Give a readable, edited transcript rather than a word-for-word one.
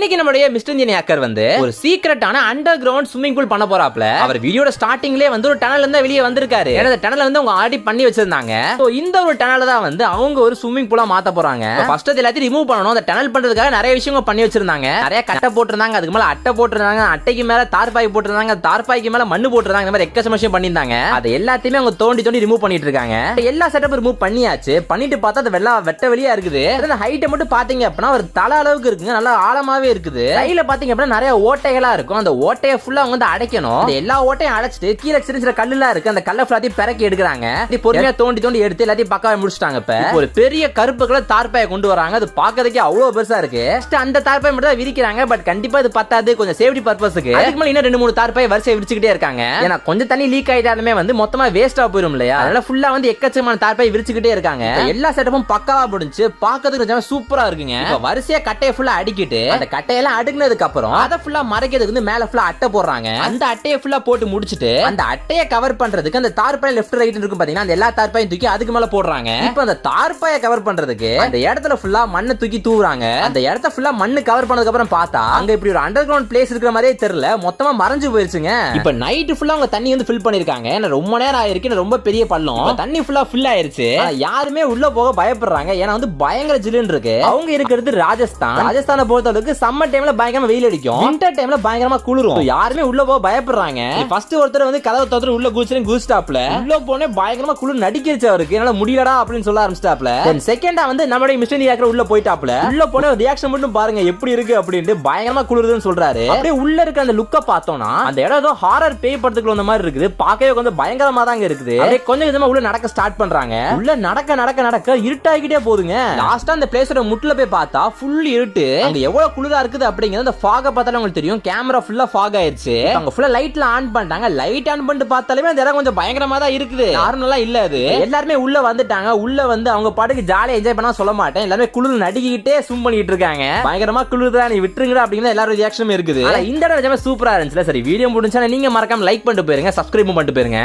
இன்னைக்கு நம்மளுடைய mister Indian hacker வந்து ஒரு சீக்ரெட்டான அண்டர் கிரவுண்ட் ஸ்விமிங் பூல் பண்ண போறாப்ல. அவர் வீடியோட ஸ்டார்டிங்லயே வந்து ஒரு டனல்ல இருந்து வெளியே வந்திருக்காரு. அந்த டனல் வந்து அவங்க ஆல்ரெடி பண்ணி வச்சிருந்தாங்க. சோ இந்த ஒரு டனல்ல தான் வந்து அவங்க ஒரு ஸ்விமிங் பூலா மாத்த போறாங்க. ஃபர்ஸ்ட் அது எல்லாத்தையும் ரிமூவ் பண்ணனும். அந்த டனல் பண்றதுக்காக நிறைய விஷயங்கள் பண்ணி வச்சிருந்தாங்க. நிறைய கட்டை போட்டுருந்தாங்க, அதுக்கு மேல அட்டை போட்டுருந்தாங்க, அட்டைக்கு மேல தார்பாய் போட்டுருந்தாங்க, தார்பாய்க்கு மேல மண்ணு போட்டுருந்தாங்க. இந்த மாதிரி எக்கச்சக்க விஷயம் பண்ணிருந்தாங்க. அது எல்லாத்தையுமே அவங்க தோண்டி ரிமூவ் பண்ணிட்டு இருக்காங்க. எல்லா செட்டப் ரிமூவ் பண்ணியாச்சு. பண்ணிட்டு பார்த்தா அது வெட்ட வெளியா இருக்குது. அந்த ஹைட் மட்டும் பாத்தீங்க அப்படின்னா ஒரு தலை அளவுக்கு இருக்குங்க, நல்லா ஆழமாவே இருக்குது. கையில பாத்தீங்க அப்படின்னா நிறைய ஓட்டைகளா இருக்கும். அந்த ஓட்டையை ஃபுல்லா அவங்க வந்து அடைக்கணும். எல்லா ஓட்டையும் அடைச்சிட்டு கீழே சின்ன சின்ன கல்லுலாம் இருக்கு, அந்த கல்லை ஃபுல்லாத்தையும் பிறக்கி எடுக்கிறாங்க. பொறுமையா தோண்டி எடுத்து எல்லாத்தையும் பக்காவே முடிச்சிட்டாங்க. இப்ப ஒரு பெரிய கருப்பு கலர் தார்பாயை கொண்டு வராங்க. அது பாக்கிறதுக்கே அவ்வளவு பெருசா இருக்கு. அந்த தார்பாய் மட்டும் தான் விரிக்கிறாங்க. பட் கண்டிப்பா இது பத்தாது, கொஞ்சம் சேஃப்டி பர்பஸ்க்கு அதுக்கு மேல இன்னும் 2-3 தார்பாய் வரிசை விரிச்சுக்கிட்டே இருக்காங்க. ஏன்னா கொஞ்சம் தண்ணி லீக் ஆயிட்டாலுமே வந்து மொத்தமா வேஸ்டா போயிடும் இல்லையா, அதனால ஃபுல்லா வந்து எக்கச்சக்கமான தார்பாய் விரிச்சுக்கிட்டே இருக்காங்க. எல்லா செட்டப்பும் பக்காவா முடிஞ்சு பாக்கிறதுக்கு சூப்பரா இருக்குங்க. வரிசையா கட்டையை ஃபுல்லா அடிக்கிட்டு அந்த கட்டையெல்லாம் அடுக்குனதுக்கு அப்புறம் அதை ஃபுல்லா மறைக்கிறதுக்கு வந்து மேல ஃபுல்லா அட்டை போடுறாங்க. அந்த அட்டையை ஃபுல்லா போட்டு முடிச்சிட்டு அந்த அட்டையை கவர் பண்றதுக்கு அந்த தார்பாய் லெஃப்ட் ரைட் இருக்கும் பாத்தீங்கன்னா, அந்த எல்லா தார்பாயும் தூக்கி அதுக்கு மேல போடுறாங்க. இப்போ அந்த தார்பாயை கவர் பண்றதுக்கு அந்த இடத்துல ஃபுல்லா மண்ணை தூக்கி தூவுறாங்க. அந்த இடத்தை ஃபுல்லா மண்ணு கவர் பண்ணதுக்கு அப்புறம் பார்த்தா அங்க இப்படி ஒரு அண்டர் கிரவுண்ட் பிளேஸ் இருக்கிற மாதிரியே தெரியல, மொத்தமா மறைஞ்சு போயிருச்சுங்க. இப்போ நைட் ஃபுல்லா அவங்க தண்ணி வந்து ஃபில் பண்ணிருக்காங்க. ஏன்னா ரொம்ப நேரம் ஆயிருக்கு, ரொம்ப பெரிய பள்ளம், தண்ணி ஃபுல்லா ஃபில் ஆயிருச்சு. யாருமே உள்ள போக பயப்படுறாங்க. ஏன்னா வந்து பயங்கர ஜில்லுன்னு இருக்கு. அவங்க இருக்கிறது ராஜஸ்தானை பொறுத்தளவுக்கு சம்மர் டைம்ல பயங்கரமா வெயில் அடிக்கும், வின்டர் டைம்ல பயங்கரமா குளிரும். யாருமே உள்ள போக பயப்படுறாங்க. ஃபர்ஸ்ட் ஒருத்தர் வந்து கதவை திறந்து உள்ள குதிச்சாப்ல, உள்ள போனே பயங்கரமா குளிர் நடிக்கிருச்சு அவருக்கு. என்னால முடியலடா அப்படின்னு சொல்ல ஆரம்பிச்சிட்டாப்ல. செகண்டா வந்து நம்மளுடைய மிஸ்டர் இந்தியன் ஹேக்கர் உள்ள போயிட்டாப்ல. உள்ள போன ரியாக்ஷன் மட்டும் பாருங்க எப்படி இருக்கு அப்படின்ட்டு, பயங்கரமா குளிருதுன்னு சொல்றாரு. அப்படியே உள்ள இருக்க அந்த லுக்க பார்த்தோம்னா அந்த இடம் ஏதோ ஹாரர் பேய் படத்துக்குள்ள வந்த மாதிரி இருக்குது. பார்க்கவே கொஞ்சம் பயங்கரமா தாங்க இருக்குது. அப்படியே கொஞ்சம் கொஞ்சமா உள்ள நடக்க ஸ்டார்ட் பண்றாங்க. உள்ள நடக்க இருட்டாகிட்டே போகுதுங்க. லாஸ்டா அந்த பிளேஸோட முட்ல போய் பார்த்தா ஃபுல் இருட்டு. அங்க எவ்வளவு குளிரா இருக்குது அப்படிங்கிறது அந்த ஃபாக பார்த்தாலே உங்களுக்கு தெரியும். கேமரா ஃபுல்லா ஃபாக் ஆயிருச்சு. அவங்க ஃபுல்லா லைட்ல ஆன் பண்ணிட்டாங்க. லைட் ஆன் பண்ணிட்டு பார்த்தாலுமே அந்த இடம் கொஞ்சம் பயங்கரமா தான் இருக்குது. நார்மலா இல்ல அது. எல்லாருமே உள்ள வந்துட்டாங்க. உள்ள வந்து அவங்க பாட்டுக்கு ஜாலியா என்ஜாய் பண்ணா சொல்ல மாட்டேன். எல்லாரும் குளிர் நடிக்கிட்டே ஸ்விம் பண்ணிட்டு இருக்காங்க. பயங்கரமா குளிர்தான், நீ விட்டுருங்க அப்படிங்கிற எல்லாரும் ரியாக்ஷனும் இருக்குது. இந்த இடம் சூப்பரா இருந்துச்சு. சரி, வீடியோ முடிஞ்சா நீங்க மறக்காம லைக் பண்ணிட்டு போயிருங்க, சப்ஸ்கிரைப் பண்ணிட்டு போயிருங்க.